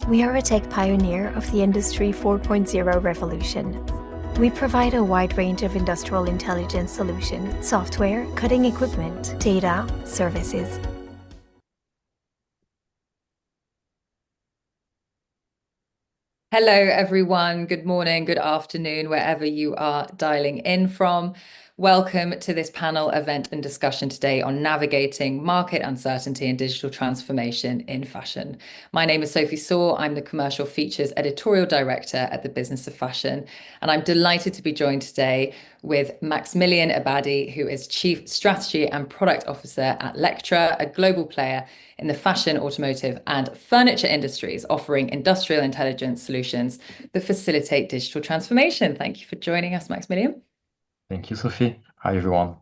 We are a tech pioneer of the Industry 4.0 revolution. We provide a wide range of industrial intelligence solutions, software, cutting equipment, data, services. Hello, everyone. Good morning, good afternoon, wherever you are dialing in from. Welcome to this panel event and discussion today on navigating market uncertainty and digital transformation in fashion. My name is Sophie Soar. I'm the Commercial Features Editorial Director at the Business of Fashion, and I'm delighted to be joined today with Maximilien Abadie, who is Chief Strategy and Product Officer at Lectra, a global player in the fashion, automotive, and furniture industries, offering industrial intelligence solutions that facilitate digital transformation. Thank you for joining us, Maximilien. Thank you, Sophie. Hi, everyone.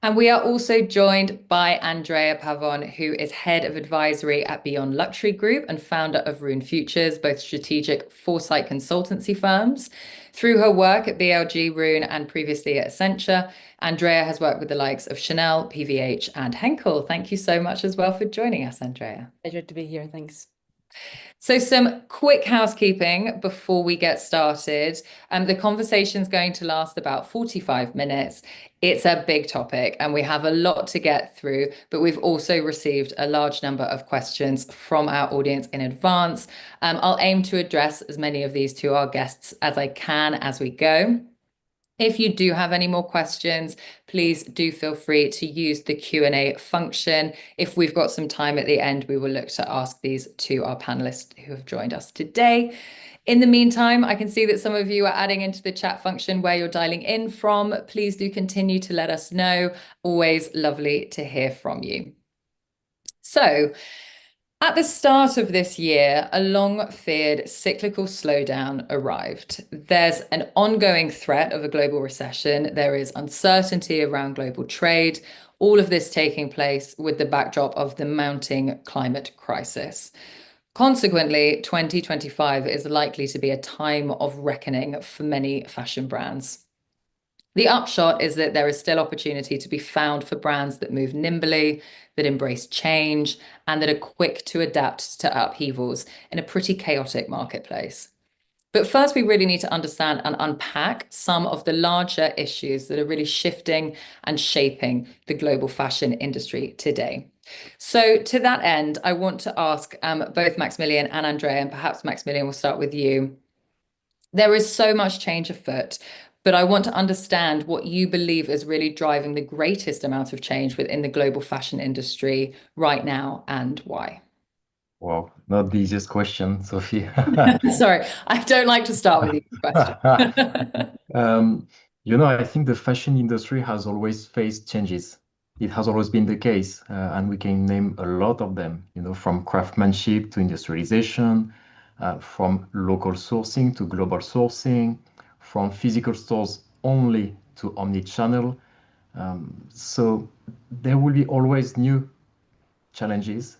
And we are also joined by Andrea Pavon, who is Head of Advisory at Beyond Luxury Group and founder of Rune Futures, both strategic foresight consultancy firms. Through her work at BLG, Rune, and previously at Accenture, Andrea has worked with the likes of Chanel, PVH, and Henkel. Thank you so much as well for joining us, Andrea. Pleasure to be here. Thanks. So some quick housekeeping before we get started. The conversation is going to last about 45 minutes. It's a big topic and we have a lot to get through, but we've also received a large number of questions from our audience in advance. I'll aim to address as many of these to our guests as I can as we go. If you do have any more questions, please do feel free to use the Q&A function. If we've got some time at the end, we will look to ask these to our panelists who have joined us today. In the meantime, I can see that some of you are adding into the chat function where you're dialing in from. Please do continue to let us know. Always lovely to hear from you. So, at the start of this year, a long-feared cyclical slowdown arrived. There's an ongoing threat of a global recession. There is uncertainty around global trade, all of this taking place with the backdrop of the mounting climate crisis. Consequently, 2025 is likely to be a time of reckoning for many fashion brands. The upshot is that there is still opportunity to be found for brands that move nimbly, that embrace change, and that are quick to adapt to upheavals in a pretty chaotic marketplace. But first, we really need to understand and unpack some of the larger issues that are really shifting and shaping the global fashion industry today. So to that end, I want to ask both Maximilien and Andrea, and perhaps Maximilien, we'll start with you. There is so much change afoot, but I want to understand what you believe is really driving the greatest amount of change within the global fashion industry right now and why. Well, not the easiest question, Sophie. Sorry, I don't like to start with these questions. I think the fashion industry has always faced changes. It has always been the case, and we can name a lot of them, from craftsmanship to industrialization, from local sourcing to global sourcing, from physical stores only to omni-channel. So there will be always new challenges,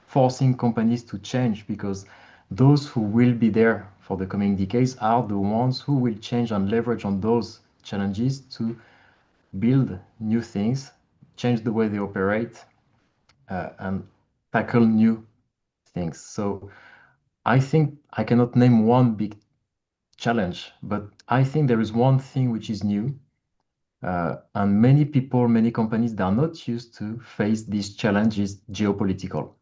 forcing companies to change because those who will be there for the coming decades are the ones who will change and leverage on those challenges to build new things, change the way they operate, and tackle new things. So I think I cannot name one big challenge, but I think there is one thing which is new. And many people, many companies, they are not used to face these challenges geopolitical.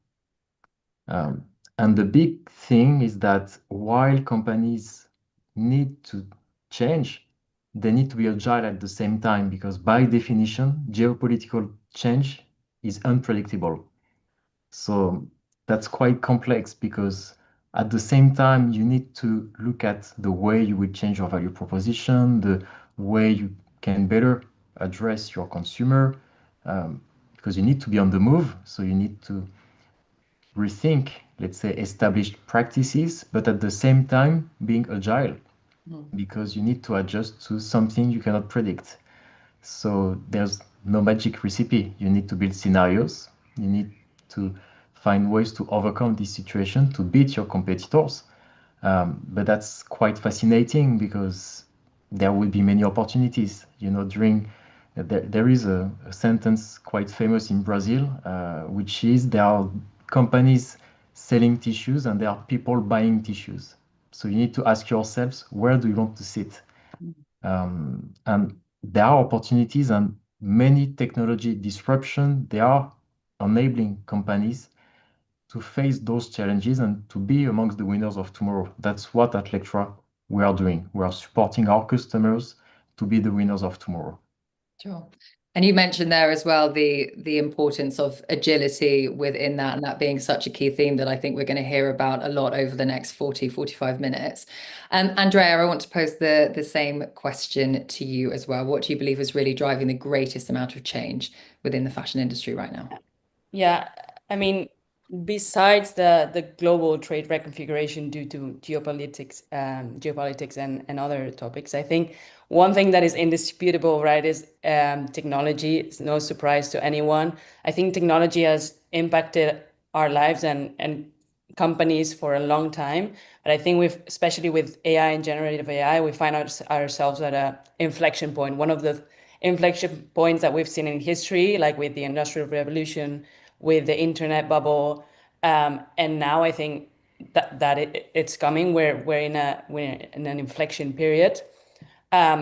And the big thing is that while companies need to change, they need to be agile at the same time because by definition, geopolitical change is unpredictable. So that's quite complex because at the same time, you need to look at the way you will change your value proposition, the way you can better address your consumer, because you need to be on the move. So you need to rethink, let's say, established practices, but at the same time being agile because you need to adjust to something you cannot predict. So there's no magic recipe. You need to build scenarios. You need to find ways to overcome this situation to beat your competitors. But that's quite fascinating because there will be many opportunities. There is a sentence quite famous in Brazil, which is there are companies selling tissues and there are people buying tissues. So you need to ask yourselves, where do you want to sit? And there are opportunities and many technology disruption. They are enabling companies to face those challenges and to be amongst the winners of tomorrow. That's what at Lectra we are doing. We are supporting our customers to be the winners of tomorrow. Sure. And you mentioned there as well the importance of agility within that, and that being such a key theme that I think we're going to hear about a lot over the next 45 minutes. Andrea, I want to pose the same question to you as well. What do you believe is really driving the greatest amount of change within the fashion industry right now? Yeah, I mean, besides the global trade reconfiguration due to geopolitics and other topics, I think one thing that is indisputable, right, is technology. It's no surprise to anyone. I think technology has impacted our lives and companies for a long time. But I think especially with AI and generative AI, we find ourselves at an inflection point. One of the inflection points that we've seen in history, like with the Industrial Revolution, with the internet bubble, and now I think that it's coming. We're in an inflection period.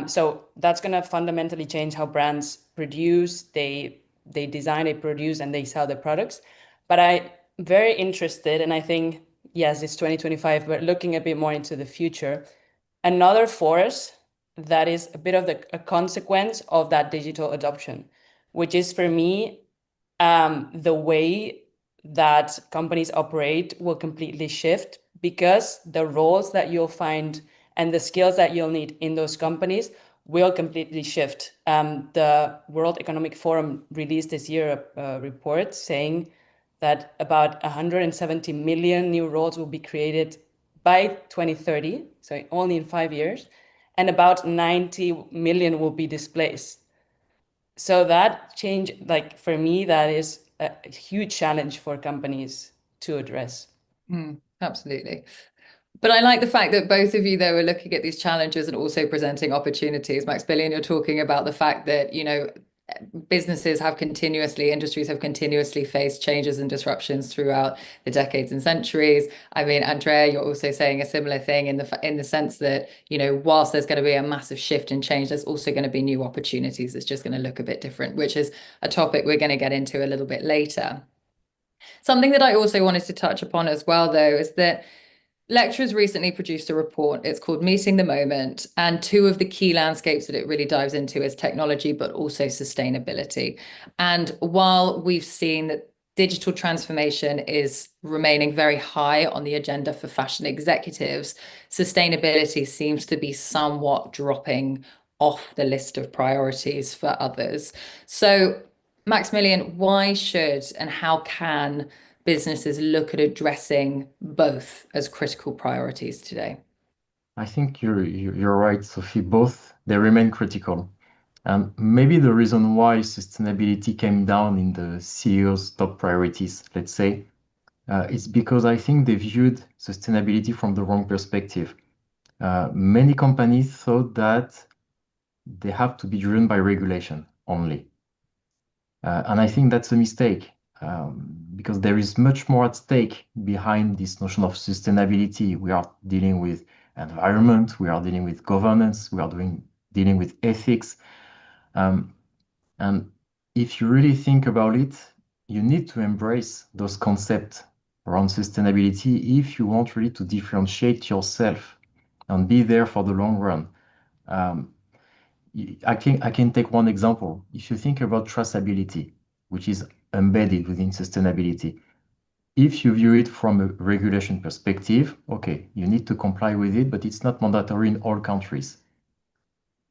So that's going to fundamentally change how brands produce, they design, they produce, and they sell their products. But I'm very interested, and I think, yes, it's 2025, but looking a bit more into the future, another force that is a bit of a consequence of that digital adoption, which is for me, the way that companies operate will completely shift, because the roles that you'll find and the skills that you'll need in those companies will completely shift. The World Economic Forum released this year a report saying that about 170 million new roles will be created by 2030, so only in 5 years, and about 90 million will be displaced. So that change, like for me, that is a huge challenge for companies to address. Absolutely. But I like the fact that both of you, though, are looking at these challenges and also presenting opportunities. Maximilien, you're talking about the fact that, industries have continuously faced changes and disruptions throughout the decades and centuries. I mean, Andrea, you're also saying a similar thing in the sense that, whilst there's going to be a massive shift and change, there's also going to be new opportunities. It's just going to look a bit different, which is a topic we're going to get into a little bit later. Something that I also wanted to touch upon as well, though, is that Lectra has recently produced a report. It's called Meeting the Moment. And two of the key landscapes that it really dives into is technology, but also sustainability. And while we've seen that digital transformation is remaining very high on the agenda for fashion executives, sustainability seems to be somewhat dropping off the list of priorities for others. So, Maximilien, why should and how can businesses look at addressing both as critical priorities today? I think you're right, Sophie. Both, they remain critical. And maybe the reason why sustainability came down in the CEO's top priorities, let's say, is because I think they viewed sustainability from the wrong perspective. Many companies thought that they have to be driven by regulation only. And I think that's a mistake, because there is much more at stake behind this notion of sustainability. We are dealing with environment, we are dealing with governance, we are dealing with ethics. And if you really think about it, you need to embrace those concepts around sustainability if you want really to differentiate yourself and be there for the long run. I can take one example. If you think about traceability, which is embedded within sustainability, if you view it from a regulation perspective, okay, you need to comply with it, but it's not mandatory in all countries.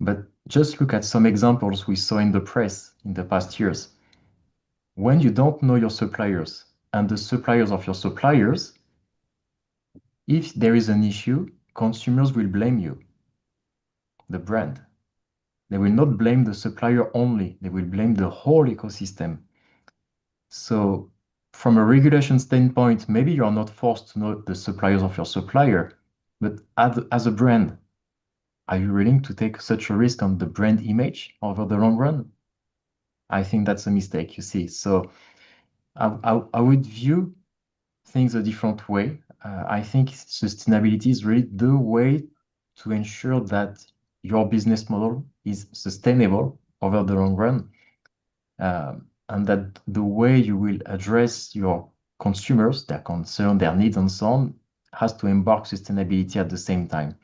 But just look at some examples we saw in the press in the past years. When you don't know your suppliers and the suppliers of your suppliers, if there is an issue, consumers will blame you, the brand. They will not blame the supplier only, they will blame the whole ecosystem. So from a regulation standpoint, maybe you are not forced to know the suppliers of your supplier, but as a brand, are you willing to take such a risk on the brand image over the long run? I think that's a mistake, you see. So I would view things a different way. I think sustainability is really the way to ensure that your business model is sustainable over the long run, and that the way you will address your consumers, their concern, their needs, and so on, has to embark sustainability at the same time.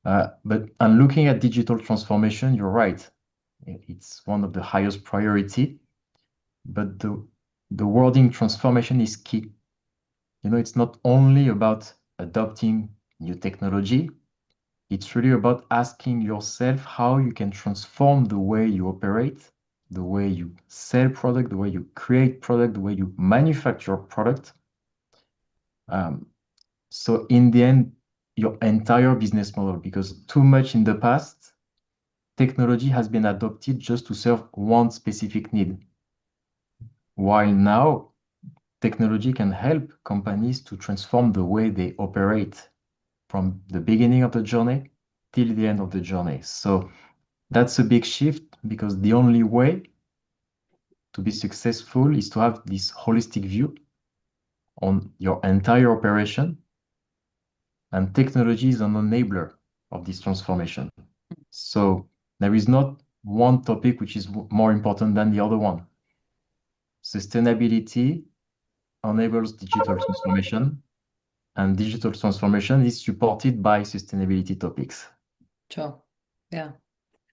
And looking at digital transformation, you're right. It's one of the highest priority, but the wording transformation is key. It's not only about adopting new technology. It's really about asking yourself how you can transform the way you operate, the way you sell product, the way you create product, the way you manufacture product. So in the end, your entire business model, because too much in the past, technology has been adopted just to serve one specific need. While now, technology can help companies to transform the way they operate from the beginning of the journey till the end of the journey. So that's a big shift, because the only way to be successful is to have this holistic view on your entire operation, and technology is an enabler of this transformation. So there is not one topic which is more important than the other one. Sustainability enables digital transformation, and digital transformation is supported by sustainability topics. Sure. Yeah.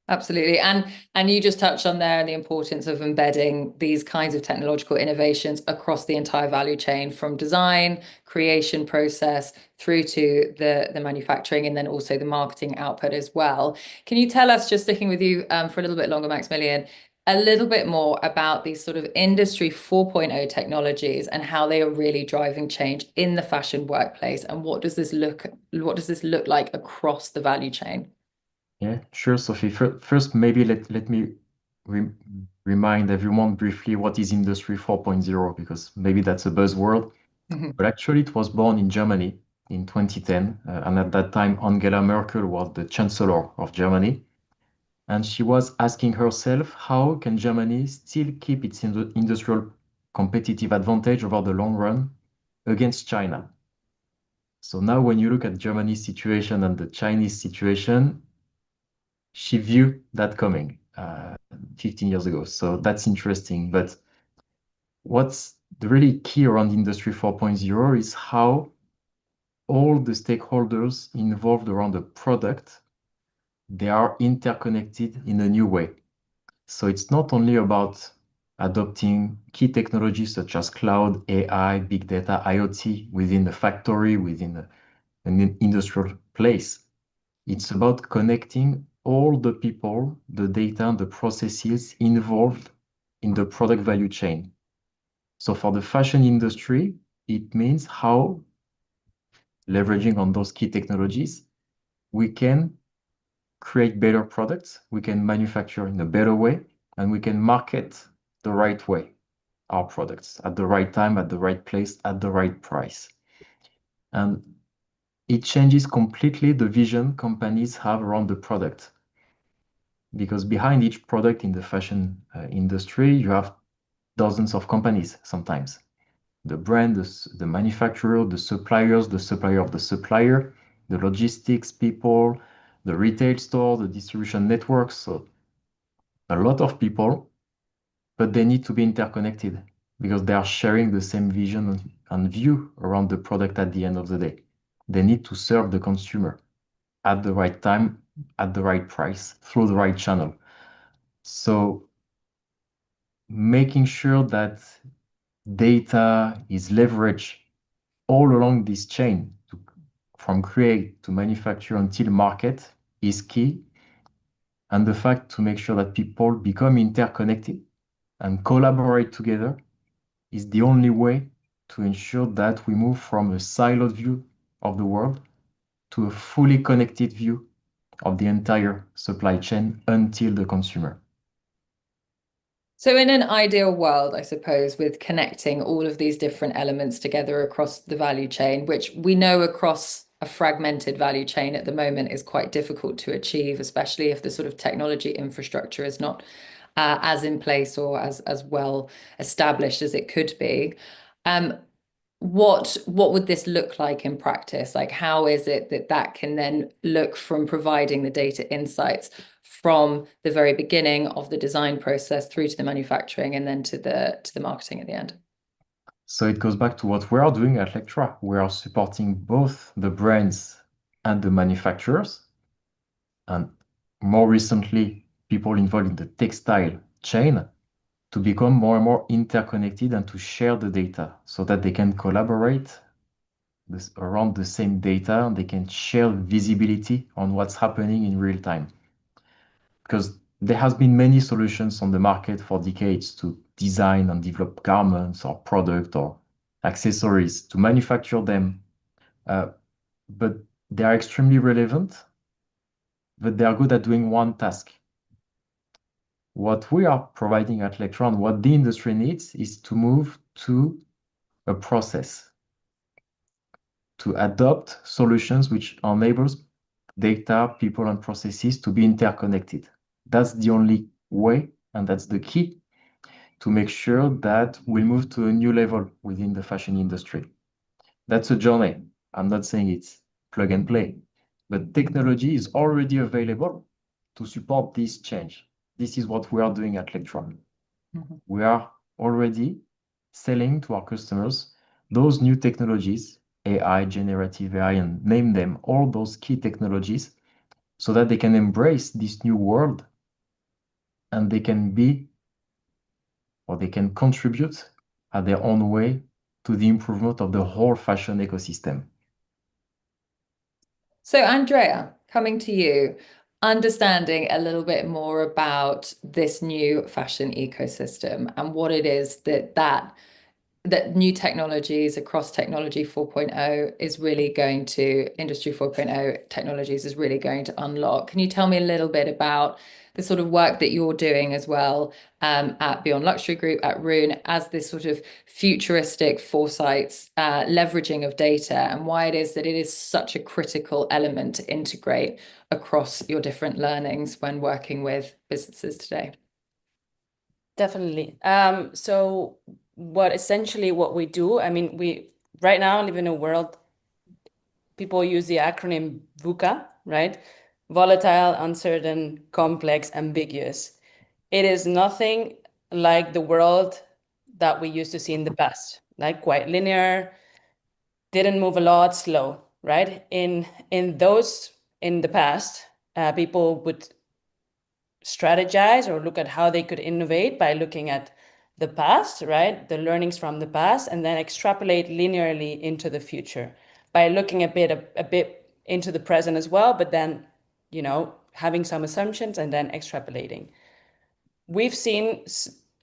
Absolutely. And you just touched on there the importance of embedding these kinds of technological innovations across the entire value chain, from design, creation process through to the manufacturing, and then also the marketing output as well. Can you tell us, just sticking with you for a little bit longer, Maximilien, a little bit more about these sort of industry 4.0 technologies and how they are really driving change in the fashion workplace, and what does this look like across the value chain? Yeah, sure, Sophie. First, maybe let me remind everyone briefly what is Industry 4.0, because maybe that's a buzzword. But actually, it was born in Germany in 2010. And at that time, Angela Merkel was the Chancellor of Germany. And she was asking herself, how can Germany still keep its industrial competitive advantage over the long run against China? So now when you look at Germany's situation and the Chinese situation, she viewed that coming 15 years ago. So that's interesting. But what's the really key around Industry 4.0 is how all the stakeholders involved around the product, they are interconnected in a new way. So it's not only about adopting key technologies such as cloud, AI, big data, IoT within the factory, within an industrial place. It's about connecting all the people, the data, and the processes involved in the product value chain. So for the fashion industry, it means how, leveraging on those key technologies, we can create better products, we can manufacture in a better way, and we can market the right way our products at the right time, at the right place, at the right price. And it changes completely the vision companies have around the product. Because behind each product in the fashion industry, you have dozens of companies sometimes. The brand, the manufacturer, the suppliers, the supplier of the supplier, the logistics people, the retail store, the distribution networks. So a lot of people, but they need to be interconnected because they are sharing the same vision and view around the product at the end of the day. They need to serve the consumer at the right time, at the right price, through the right channel. So making sure that data is leveraged all along this chain, from create to manufacture until market, is key. And the fact to make sure that people become interconnected and collaborate together is the only way to ensure that we move from a siloed view of the world to a fully connected view of the entire supply chain until the consumer. So in an ideal world, I suppose, with connecting all of these different elements together across the value chain, which we know across a fragmented value chain at the moment is quite difficult to achieve, especially if the sort of technology infrastructure is not as in place or as well established as it could be. what would this look like in practice? Like, how is it that that can then look from providing the data insights from the very beginning of the design process through to the manufacturing and then to the marketing at the end? So it goes back to what we are doing at Lectra. We are supporting both the brands and the manufacturers, and more recently, people involved in the textile chain to become more and more interconnected and to share the data so that they can collaborate around the same data and they can share visibility on what's happening in real time. Because there has been many solutions on the market for decades to design and develop garments or product or accessories to manufacture them, but they are extremely relevant, but they are good at doing one task. What we are providing at Lectra and what the industry needs is to move to a process, to adopt solutions which enables data, people, and processes to be interconnected. That's the only way, and that's the key to make sure that we move to a new level within the fashion industry. That's a journey. I'm not saying it's plug and play, but technology is already available to support this change. This is what we are doing at Lectra. We are already selling to our customers those new technologies, AI, generative AI, and name them, all those key technologies, so that they can embrace this new world and they can be, or they can contribute at their own way to the improvement of the whole fashion ecosystem. So, Andrea, coming to you, understanding a little bit more about this new fashion ecosystem and what it is that new technologies across technology 4.0 is really going to, industry 4.0 technologies is really going to unlock. Can you tell me a little bit about the sort of work that you're doing as well at Beyond Luxury Group, at Rune, as this sort of futuristic foresight, leveraging of data, and why it is that it is such a critical element to integrate across your different learnings when working with businesses today? Definitely. So what we do, I mean, we right now live in a world, people use the acronym VUCA, right? Volatile, uncertain, complex, ambiguous. It is nothing like the world that we used to see in the past, like quite linear, didn't move a lot, slow, right? In the past, people would strategize or look at how they could innovate by looking at the past, right? The learnings from the past, and then extrapolate linearly into the future by looking a bit into the present as well, but then, having some assumptions and then extrapolating. We've seen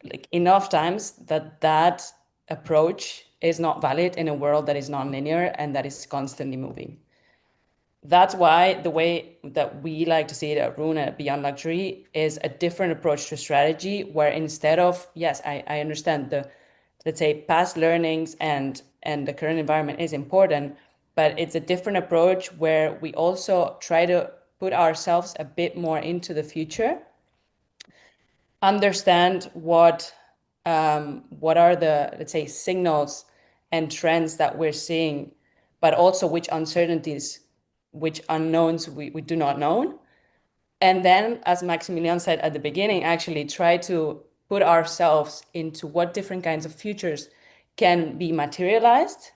like enough times that approach is not valid in a world that is non-linear and that is constantly moving. That's why the way that we like to see it at Rune at Beyond Luxury is a different approach to strategy, where instead of, yes, I understand the, let's say, past learnings and the current environment is important, but it's a different approach where we also try to put ourselves a bit more into the future, understand what are the, let's say, signals and trends that we're seeing, but also which uncertainties, which unknowns we do not know. And then, as Maximilien said at the beginning, actually try to put ourselves into what different kinds of futures can be materialized,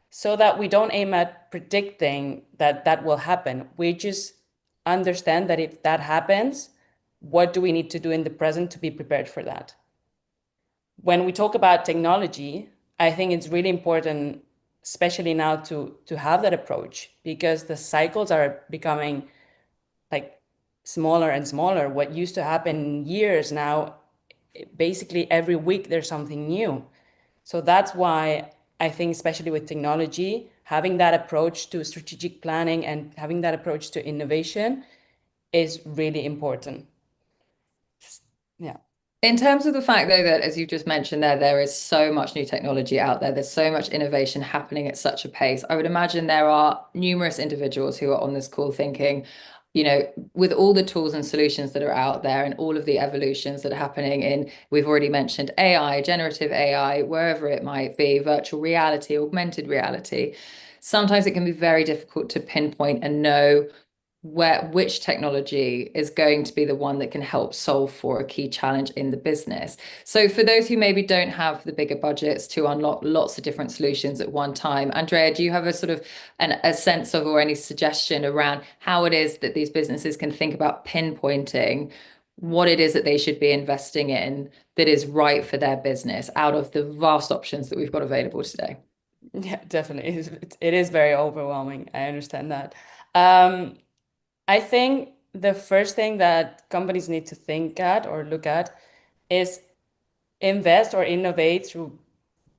so that we don't aim at predicting that will happen. We just understand that if that happens, what do we need to do in the present to be prepared for that? When we talk about technology, I think it's really important, especially now, to have that approach, because the cycles are becoming like smaller and smaller. What used to happen in years now, basically every week there's something new. So that's why I think, especially with technology, having that approach to strategic planning and having that approach to innovation is really important. Yeah. In terms of the fact, though, that as you just mentioned there is so much new technology out there, there's so much innovation happening at such a pace. I would imagine there are numerous individuals who are on this call thinking, with all the tools and solutions that are out there and all of the evolutions that are happening in, we've already mentioned AI, generative AI, wherever it might be, virtual reality, augmented reality, sometimes it can be very difficult to pinpoint and know which technology is going to be the one that can help solve for a key challenge in the business. So for those who maybe don't have the bigger budgets to unlock lots of different solutions at one time, Andrea, do you have a sort of a sense of, or any suggestion around how it is that these businesses can think about pinpointing what it is that they should be investing in that is right for their business out of the vast options that we've got available today? Yeah, definitely. It is very overwhelming. I understand that. I think the first thing that companies need to think at or look at is invest or innovate through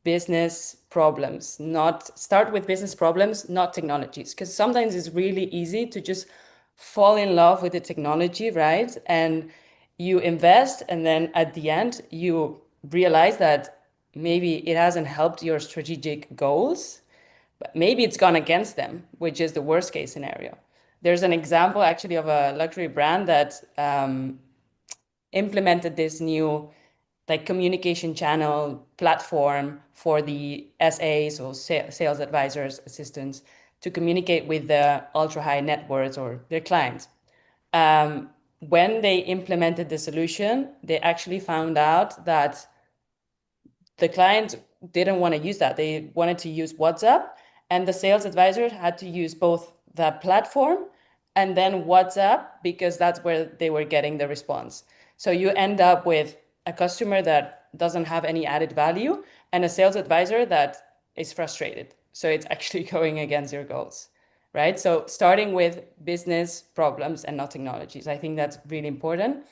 business problems, not start with business problems, not technologies. Because sometimes it's really easy to just fall in love with the technology, right? And you invest, and then at the end, you realize that maybe it hasn't helped your strategic goals, but maybe it's gone against them, which is the worst case scenario. There's an example actually of a luxury brand that implemented this new like communication channel platform for the SAs or sales advisors, assistants to communicate with the ultra high net worths or their clients. When they implemented the solution, they actually found out that the client didn't want to use that. They wanted to use WhatsApp, and the sales advisor had to use both that platform and then WhatsApp because that's where they were getting the response. So you end up with a customer that doesn't have any added value and a sales advisor that is frustrated. So it's actually going against your goals, right? So starting with business problems and not technologies, I think that's really important.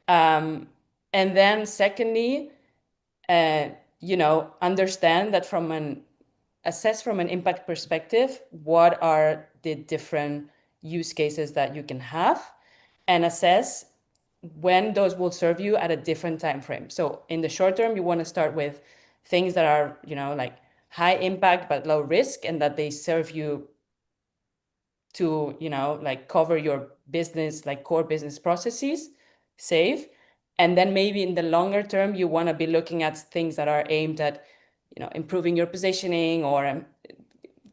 And then secondly, understand that assess from an impact perspective, what are the different use cases that you can have, and assess when those will serve you at a different time frame. So in the short term, you want to start with things that are, like high impact but low risk, and that they serve you to, like cover your business, like core business processes, safe. And then maybe in the longer term, you want to be looking at things that are aimed at, improving your positioning or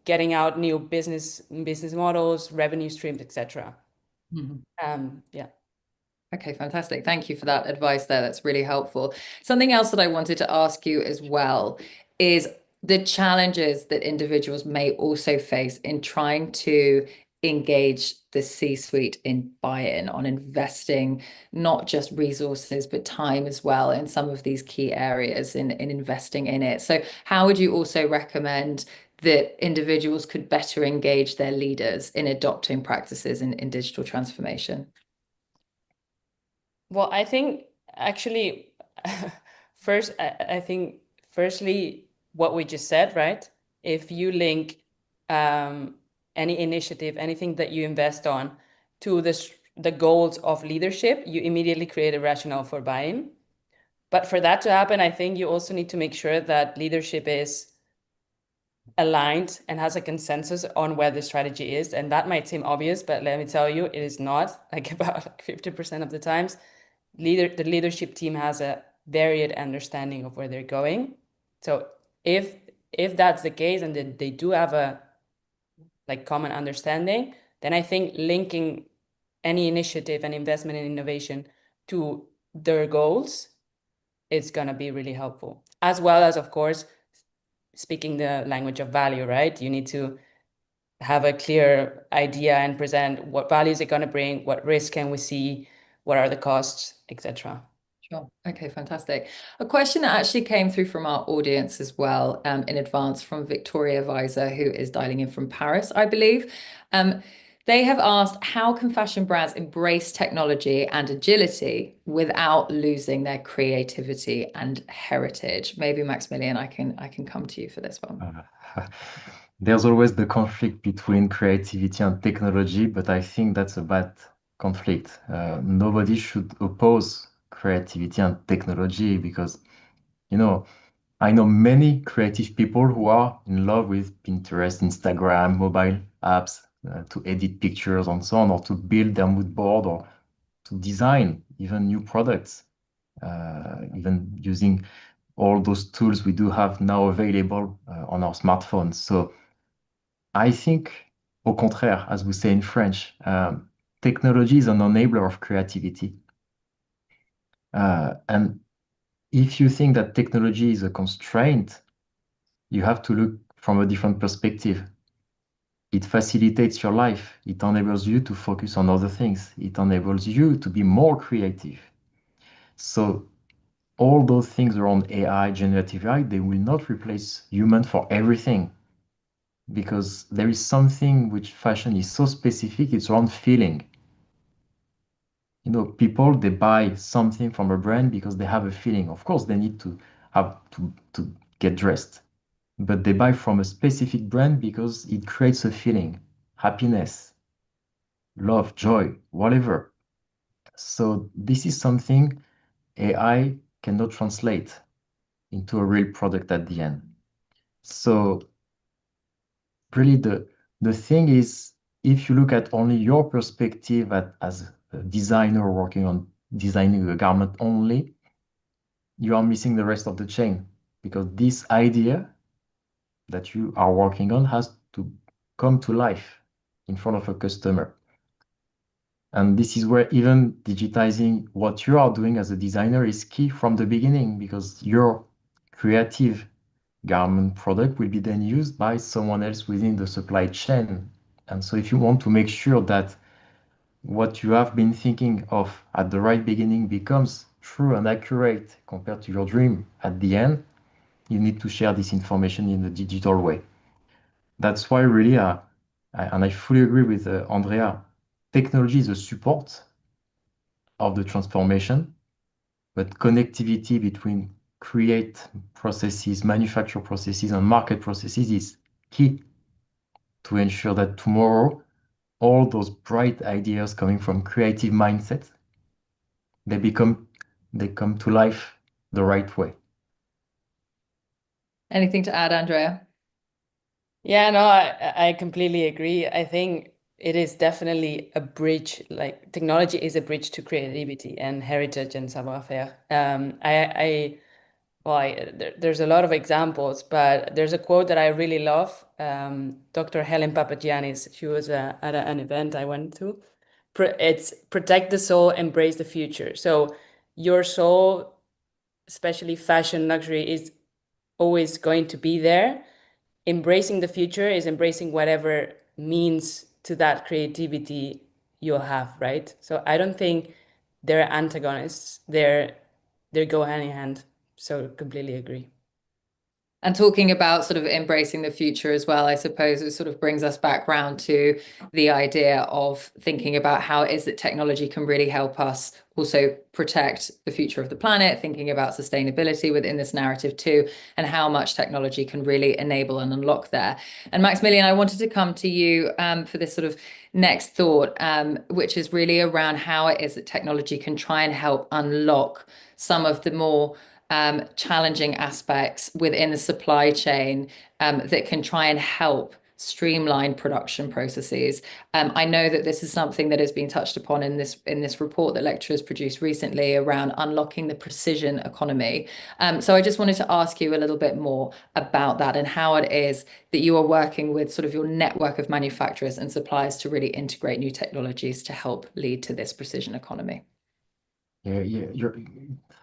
getting out new business models, revenue streams, etc. Yeah. Okay, fantastic. Thank you for that advice there. That's really helpful. Something else that I wanted to ask you as well is the challenges that individuals may also face in trying to engage the C-suite in buy-in on investing not just resources but time as well in some of these key areas in investing in it. So how would you also recommend that individuals could better engage their leaders in adopting practices in digital transformation? Well, I think actually, firstly, what we just said, right? If you link any initiative, anything that you invest on to the goals of leadership, you immediately create a rationale for buying. But for that to happen, I think you also need to make sure that leadership is aligned and has a consensus on where the strategy is. And that might seem obvious, but let me tell you, it is not. Like about 50% of the times, the leadership team has a varied understanding of where they're going. So if that's the case and they do have a like common understanding, then I think linking any initiative and investment in innovation to their goals is going to be really helpful, as well as, of course, speaking the language of value, right? You need to have a clear idea and present what value is it going to bring, what risk can we see, what are the costs, etc. Sure. Okay, fantastic. A question that actually came through from our audience as well in advance from Victoria Visor, who is dialing in from Paris, I believe. They have asked, how can fashion brands embrace technology and agility without losing their creativity and heritage? Maybe Maximilien, I can come to you for this one. There's always the conflict between creativity and technology, but I think that's a bad conflict. Nobody should oppose creativity and technology because, I know many creative people who are in love with Pinterest, Instagram, mobile apps, to edit pictures and so on, or to build their mood board, or to design even new products, even using all those tools we do have now available on our smartphones. So I think, au contraire, as we say in French, technology is an enabler of creativity. And if you think that technology is a constraint, you have to look from a different perspective. It facilitates your life. It enables you to focus on other things. It enables you to be more creative. So all those things around AI, generative AI, they will not replace human for everything, because there is something which fashion is so specific, it's around feeling. People, they buy something from a brand because they have a feeling. Of course, they need to have to get dressed, but they buy from a specific brand because it creates a feeling, happiness, love, joy, whatever. So this is something AI cannot translate into a real product at the end. So really the thing is, if you look at only your perspective as a designer working on designing a garment only, you are missing the rest of the chain, because this idea that you are working on has to come to life in front of a customer. And this is where even digitizing what you are doing as a designer is key from the beginning, because your creative garment product will be then used by someone else within the supply chain. And so if you want to make sure that what you have been thinking of at the right beginning becomes true and accurate compared to your dream at the end, you need to share this information in a digital way. That's why really, and I fully agree with Andrea, technology is a support of the transformation, but connectivity between create processes, manufacture processes, and market processes is key to ensure that tomorrow all those bright ideas coming from creative mindsets, they come to life the right way. Anything to add, Andrea? Yeah, no, I completely agree. I think it is definitely a bridge, like technology is a bridge to creativity and heritage and savoir-faire. There's a lot of examples, but there's a quote that I really love. Dr. Helen Papagiannis, she was at an event I went to. It's protect the soul, embrace the future. So your soul, especially fashion, luxury, is always going to be there. Embracing the future is embracing whatever means to that creativity you'll have, right? So I don't think they're antagonists. They go hand in hand. So completely agree. And talking about sort of embracing the future as well, I suppose it sort of brings us back round to the idea of thinking about how it is that technology can really help us also protect the future of the planet, thinking about sustainability within this narrative too, and how much technology can really enable and unlock there. And Maximilien, I wanted to come to you for this sort of next thought, which is really around how it is that technology can try and help unlock some of the more challenging aspects within the supply chain that can try and help streamline production processes. I know that this is something that has been touched upon in this report that Lectra has produced recently around unlocking the precision economy. So I just wanted to ask you a little bit more about that and how it is that you are working with sort of your network of manufacturers and suppliers to really integrate new technologies to help lead to this precision economy. Yeah.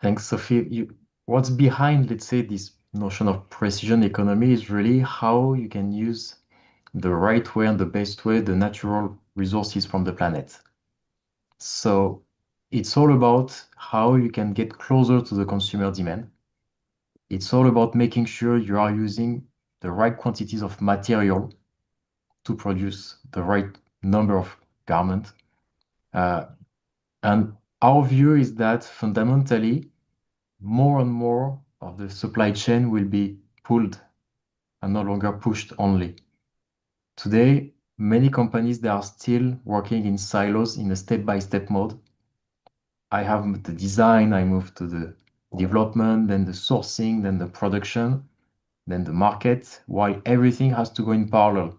Thanks, Sophie. What's behind, let's say, this notion of precision economy is really how you can use the right way and the best way the natural resources from the planet. So it's all about how you can get closer to the consumer demand. It's all about making sure you are using the right quantities of material to produce the right number of garments. And our view is that fundamentally, more and more of the supply chain will be pulled and no longer pushed only. Today, many companies, they are still working in silos in a step-by-step mode. I have the design, I move to the development, then the sourcing, then the production, then the market, while everything has to go in parallel.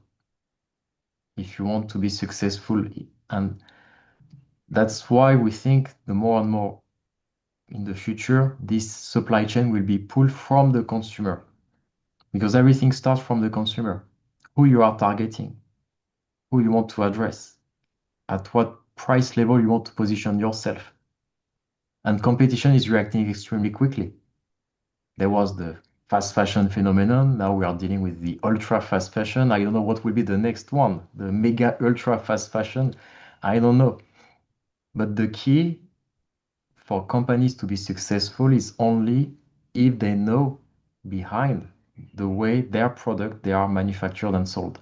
if you want to be successful. And that's why we think the more and more in the future, this supply chain will be pulled from the consumer, because everything starts from the consumer. Who you are targeting, who you want to address, at what price level you want to position yourself. And competition is reacting extremely quickly. There was the fast fashion phenomenon. Now we are dealing with the ultra fast fashion. I don't know what will be the next one, the mega ultra fast fashion. I don't know. But the key for companies to be successful is only if they know behind the way their product they are manufactured and sold.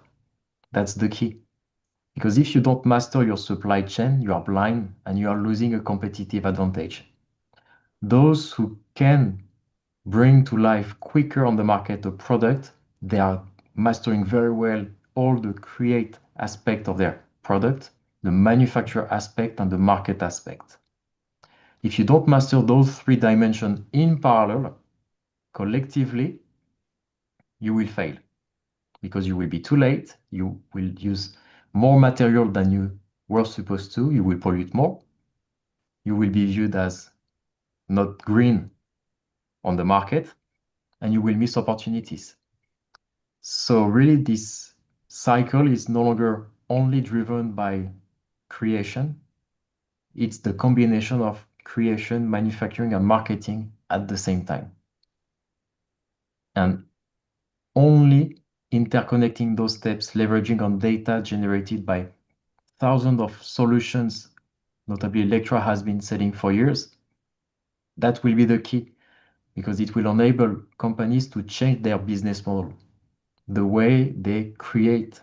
That's the key. Because if you don't master your supply chain, you are blind and you are losing a competitive advantage. Those who can bring to life quicker on the market a product, they are mastering very well all the create aspect of their product, the manufacture aspect and the market aspect. If you don't master those three dimensions in parallel, collectively, you will fail because you will be too late. You will use more material than you were supposed to. You will pollute more. You will be viewed as not green on the market, and you will miss opportunities. So really, this cycle is no longer only driven by creation. It's the combination of creation, manufacturing, and marketing at the same time. And only interconnecting those steps, leveraging on data generated by thousands of solutions, notably Lectra has been selling for years, that will be the key, because it will enable companies to change their business model, the way they create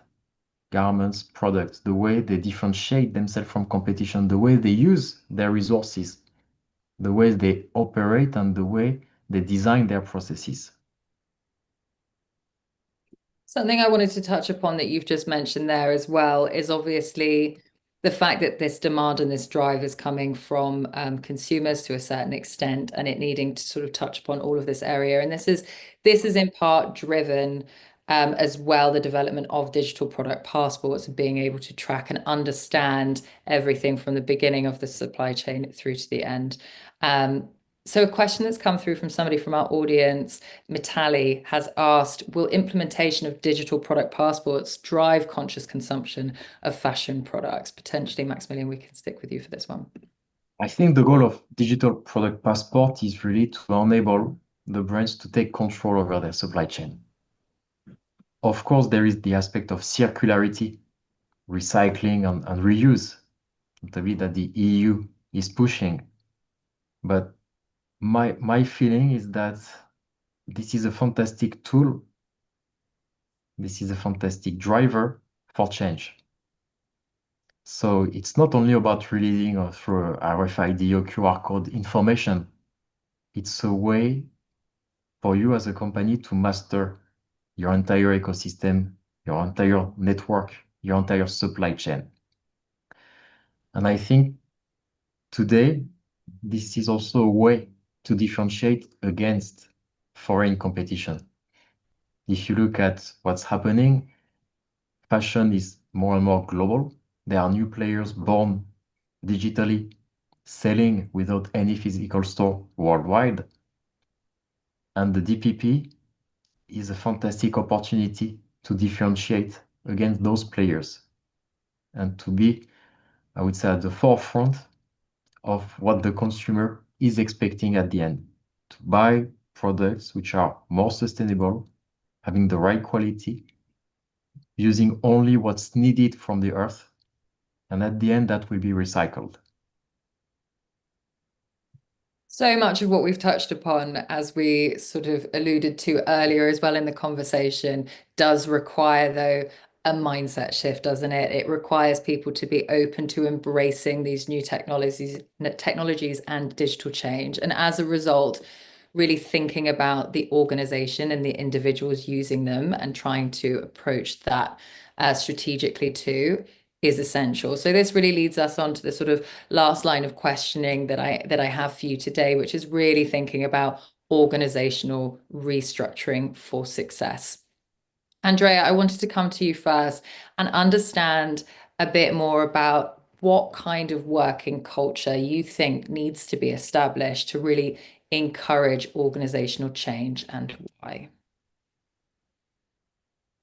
garments, products, the way they differentiate themselves from competition, the way they use their resources, the way they operate, and the way they design their processes. Something I wanted to touch upon that you've just mentioned there as well is obviously the fact that this demand and this drive is coming from consumers to a certain extent, and it needing to sort of touch upon all of this area. And this is in part driven as well the development of digital product passports and being able to track and understand everything from the beginning of the supply chain through to the end. So a question that's come through from somebody from our audience, Mitali, has asked, will implementation of digital product passports drive conscious consumption of fashion products? Potentially, Maximilien, we can stick with you for this one. I think the goal of digital product passport is really to enable the brands to take control over their supply chain. Of course, there is the aspect of circularity, recycling and reuse, notably that the EU is pushing. But my feeling is that this is a fantastic tool. This is a fantastic driver for change. So it's not only about releasing or through RFID or QR code information. It's a way for you as a company to master your entire ecosystem, your entire network, your entire supply chain. And I think today, this is also a way to differentiate against foreign competition. If you look at what's happening, fashion is more and more global. There are new players born digitally, selling without any physical store worldwide. And the DPP is a fantastic opportunity to differentiate against those players and to be, I would say, at the forefront of what the consumer is expecting at the end, to buy products which are more sustainable, having the right quality, using only what's needed from the earth, and at the end that will be recycled. So much of what we've touched upon, as we sort of alluded to earlier as well in the conversation, does require, though, a mindset shift, doesn't it? It requires people to be open to embracing these new technologies and digital change. And as a result, really thinking about the organization and the individuals using them and trying to approach that strategically too is essential. So this really leads us on to the sort of last line of questioning that I have for you today, which is really thinking about organizational restructuring for success. Andrea, I wanted to come to you first and understand a bit more about what kind of working culture you think needs to be established to really encourage organizational change and why.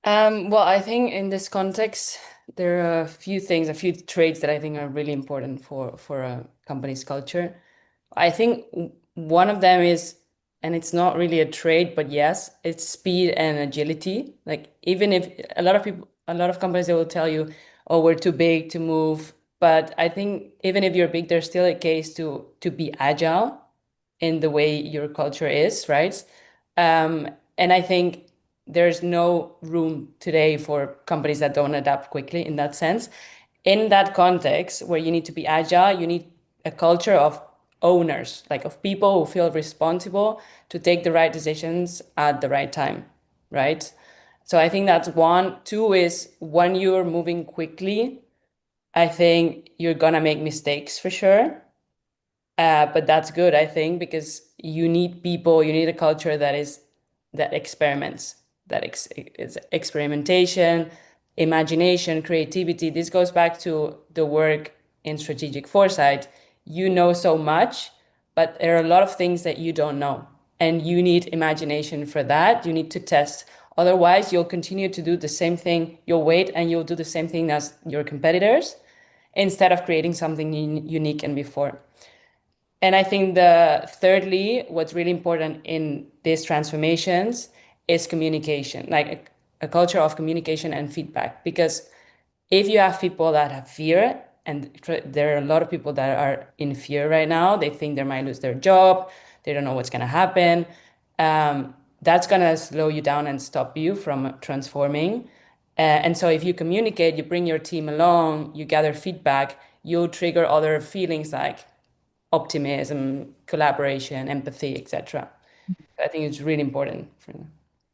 Well, I think in this context, there are a few things, a few traits that I think are really important for a company's culture. I think one of them is, and it's not really a trait, but yes, it's speed and agility. Like even if a lot of people, a lot of companies, they will tell you, "Oh, we're too big to move." But I think even if you're big, there's still a case to be agile in the way your culture is, right? And I think there's no room today for companies that don't adapt quickly in that sense. In that context, where you need to be agile, you need a culture of owners, like of people who feel responsible to take the right decisions at the right time, right? So I think that's one. Two is when you're moving quickly, I think you're gonna make mistakes for sure. But that's good, I think, because you need people, you need a culture that experiments, that is experimentation, imagination, creativity. This goes back to the work in strategic foresight. You know so much, but there are a lot of things that you don't know. And you need imagination for that. You need to test. Otherwise, you'll continue to do the same thing. You'll wait and you'll do the same thing as your competitors instead of creating something unique and before. And I think thirdly, what's really important in these transformations is communication, like a culture of communication and feedback. Because if you have people that have fear, and there are a lot of people that are in fear right now, they think they might lose their job, they don't know what's going to happen. That's going to slow you down and stop you from transforming. And so if you communicate, you bring your team along, you gather feedback, you'll trigger other feelings like optimism, collaboration, empathy, etc. I think it's really important for them.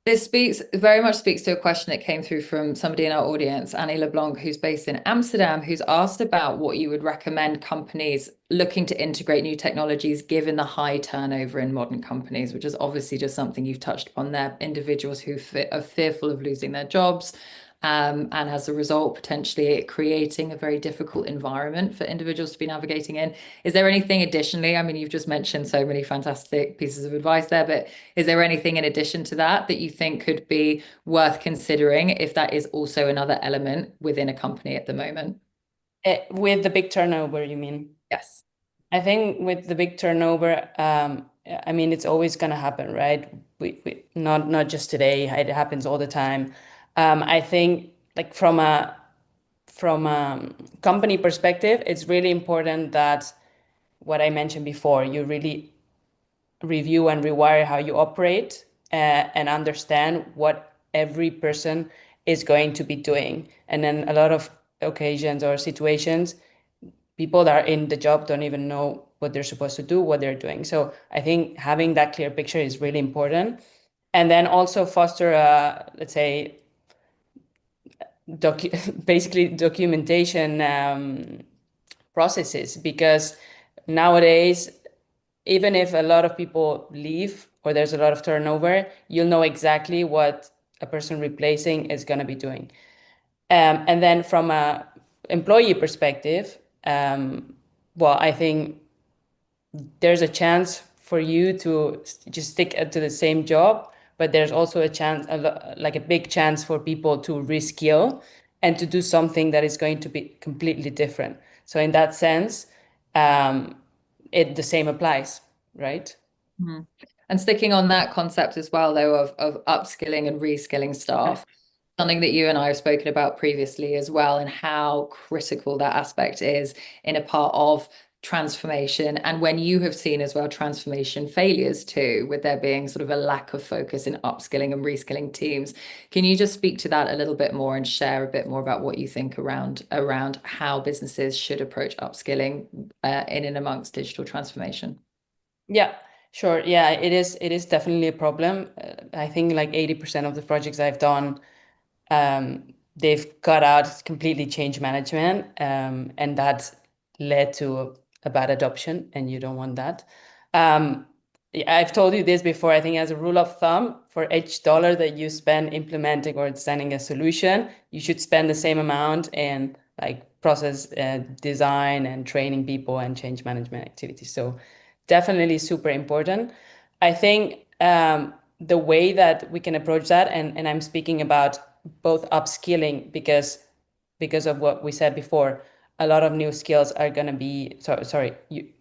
This very much speaks to a question that came through from somebody in our audience, Annie LeBlanc, who's based in Amsterdam, who's asked about what you would recommend companies looking to integrate new technologies given the high turnover in modern companies, which is obviously just something you've touched upon there, individuals who are fearful of losing their jobs. And as a result, potentially creating a very difficult environment for individuals to be navigating in. Is there anything additionally? I mean, you've just mentioned so many fantastic pieces of advice there, but is there anything in addition to that that you think could be worth considering if that is also another element within a company at the moment? With the big turnover, you mean? Yes. I think with the big turnover, I mean, it's always going to happen, right? Not just today, it happens all the time. I think like from a company perspective, it's really important that what I mentioned before, you really review and rewire how you operate and understand what every person is going to be doing. And then a lot of occasions or situations, people that are in the job don't even know what they're supposed to do, what they're doing. So I think having that clear picture is really important. And then also foster let's say, basically documentation processes, because nowadays, even if a lot of people leave or there's a lot of turnover, you'll know exactly what a person replacing is going to be doing. And then from a employee perspective, well, I think there's a chance for you to just stick to the same job, but there's also a chance, like a big chance for people to reskill and to do something that is going to be completely different. So in that sense, the same applies, right? Mm-hmm. And sticking on that concept as well, though, of upskilling and reskilling staff, something that you and I have spoken about previously as well, and how critical that aspect is in a part of transformation. And when you have seen as well transformation failures too, with there being sort of a lack of focus in upskilling and reskilling teams. Can you just speak to that a little bit more and share a bit more about what you think around how businesses should approach upskilling in and amongst digital transformation? Yeah, sure. Yeah, it is definitely a problem. I think like 80% of the projects I've done, they've cut out completely change management, and that led to a bad adoption, and you don't want that. I've told you this before. I think as a rule of thumb, for each dollar that you spend implementing or designing a solution, you should spend the same amount in like process design and training people and change management activities. So definitely super important. I think the way that we can approach that, and I'm speaking about both upskilling because of what we said before, a lot of new skills are going to be,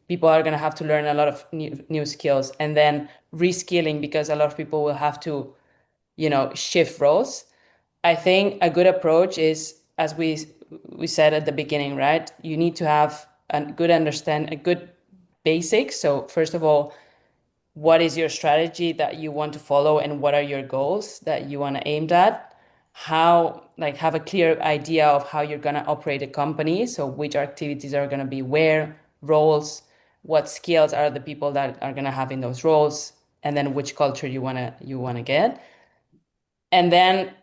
people are going to have to learn a lot of new skills, and then reskilling because a lot of people will have to, shift roles. I think a good approach is, as we said at the beginning, right? You need to have a good basics. So first of all, what is your strategy that you want to follow and what are your goals that you want to aim at? How, like, have a clear idea of how you're going to operate a company. So which activities are going to be where, roles, what skills are the people that are going to have in those roles, and then which culture you want to get. And then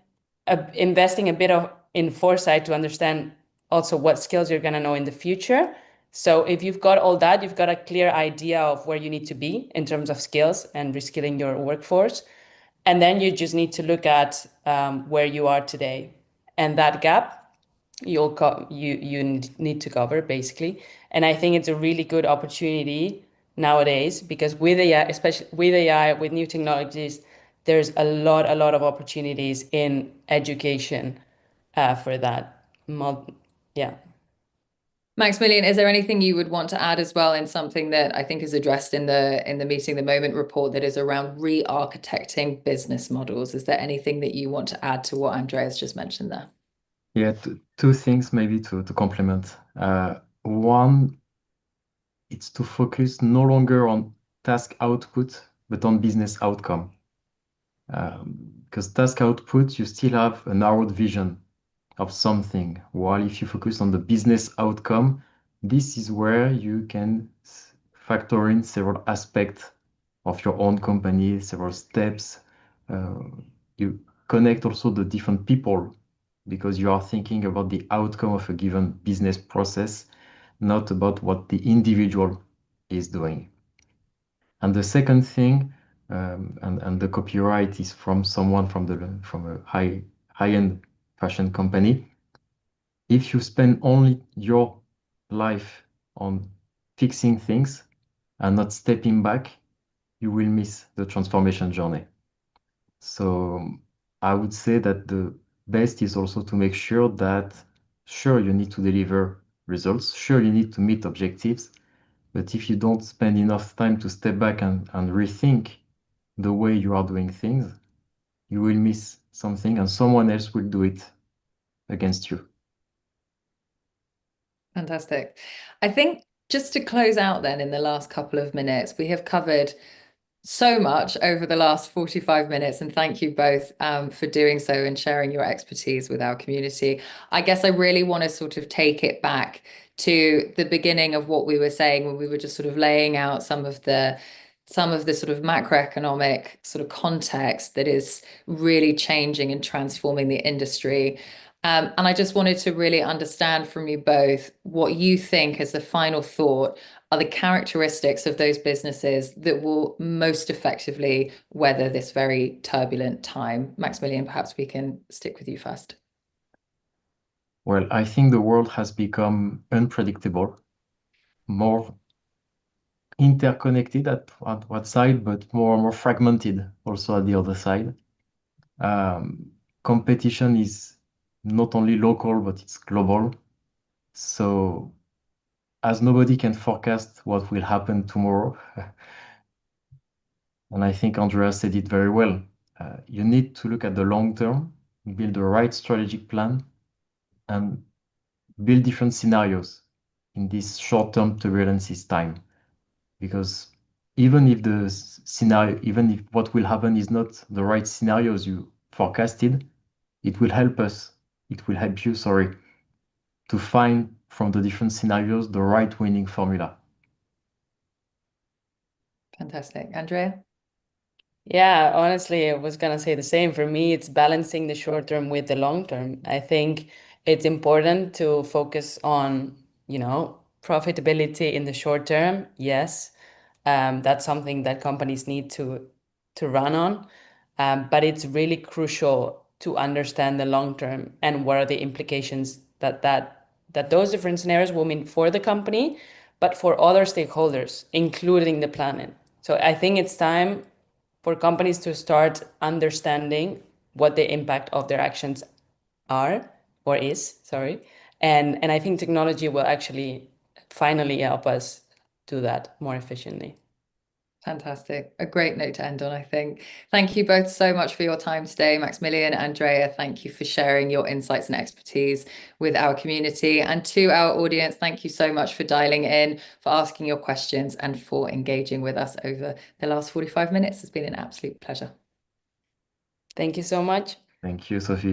investing a bit of in foresight to understand also what skills you're going to know in the future. So if you've got all that, you've got a clear idea of where you need to be in terms of skills and reskilling your workforce. And then you just need to look at where you are today, and that gap you need to cover basically. And I think it's a really good opportunity nowadays because with AI, especially with AI, with new technologies, there's a lot of opportunities in education for that. Yeah. Maximilien, is there anything you would want to add as well in something that I think is addressed in the Meeting the Moment report that is around re-architecting business models? Is there anything that you want to add to what Andrea's just mentioned there? Yeah, two things maybe to complement. One, it's to focus no longer on task output, but on business outcome. Because task output, you still have a narrowed vision of something, while if you focus on the business outcome, this is where you can factor in several aspects of your own company, several steps. You connect also the different people because you are thinking about the outcome of a given business process, not about what the individual is doing. And the second thing, and the copyright is from someone from a high-end fashion company. If you spend only your life on fixing things and not stepping back, you will miss the transformation journey. So I would say that the best is also to make sure that, sure, you need to deliver results, sure, you need to meet objectives, but if you don't spend enough time to step back and rethink the way you are doing things, you will miss something and someone else will do it against you. Fantastic. I think just to close out then in the last couple of minutes, we have covered so much over the last 45 minutes, and thank you both for doing so and sharing your expertise with our community. I guess I really want to sort of take it back to the beginning of what we were saying when we were just sort of laying out some of the sort of macroeconomic sort of context that is really changing and transforming the industry. And I just wanted to really understand from you both what you think as the final thought are the characteristics of those businesses that will most effectively weather this very turbulent time. Maximilien, perhaps we can stick with you first. Well, I think the world has become unpredictable, more interconnected at one side, but more fragmented also at the other side. Competition is not only local, but it's global. So as nobody can forecast what will happen tomorrow, and I think Andrea said it very well, you need to look at the long term, build the right strategic plan, and build different scenarios in this short-term turbulence time. Because even if the scenario, even if what will happen is not the right scenarios you forecasted, it will help you, to find from the different scenarios the right winning formula. Fantastic. Andrea? Yeah, honestly, I was gonna say the same. For me, it's balancing the short term with the long term. I think it's important to focus on, profitability in the short term, yes, That's something that companies need to run on. But it's really crucial to understand the long term and what are the implications that those different scenarios will mean for the company, but for other stakeholders, including the planet. So I think it's time for companies to start understanding what the impact of their actions are or is, sorry. And I think technology will actually finally help us do that more efficiently. Fantastic. A great note to end on, I think. Thank you both so much for your time today. Maximilien, Andrea, thank you for sharing your insights and expertise with our community. And to our audience, thank you so much for dialing in, for asking your questions, and for engaging with us over the last 45 minutes. It's been an absolute pleasure. Thank you so much. Thank you, Sophie.